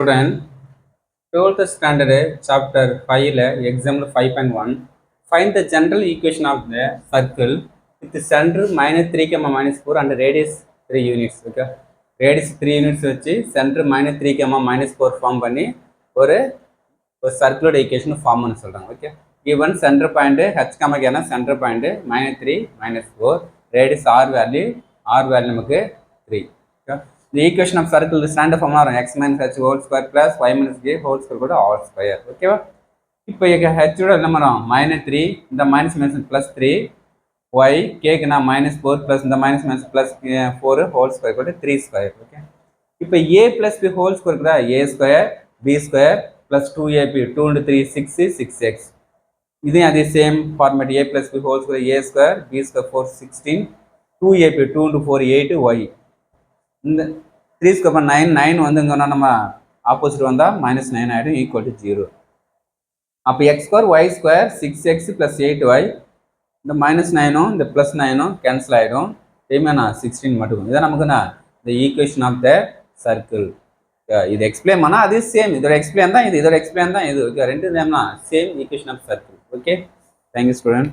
Student, 12th standard chapter 5 example 5.1 find the general equation of the circle with the center minus 3 comma minus 4 and radius 3 units. Okay, radius 3 units வச்சு center minus 3 comma minus 4 form பண்ணி ஒரு circular equation form பண்ண சொல்றாங்க. Okay, given center point h comma கேனா center point minus 3 minus 4 radius r value நமக்கு 3. Okay, the equation of circle is standard form x minus h whole square plus y minus j whole square கூட all square. ஓகேவா, இப்போ h ஓட என்ன வரும் minus 3, இந்த minus minus plus 3, y k க்கு நான் minus 4 plus இந்த minus minus plus 4 whole square கூட 3 square. ஓகே, இப்போ a plus b whole square கூட a square b square plus 2ab 2 into 3 6 6x. இது அதே same format a plus b whole square a square b square 4 16 2ab 2 into 4 8 y. இந்த 3 square 9 9 வந்து இங்கே நம்ம opposite வந்தால் -9 ஆகிடும், ஈக்குவல் டு 0. அப்போ x square y square 6x plus 8y, இந்த -9ம் இந்த +9ம் கேன்சல் ஆகிடும், எப்பயுமே 16 மட்டும். இதான் நமக்கு இந்த ஈக்குவேஷன் ஆஃப் த சர்க்கிள். இது எக்ஸ்பிளைன் பண்ணால் அது சேம், இதோட எக்ஸ்பிளைன் தான் இது, இதோட எக்ஸ்பிளைன் தான் இது. ஓகே, ரெண்டு நேம்னா same equation of circle. Okay, thank you student.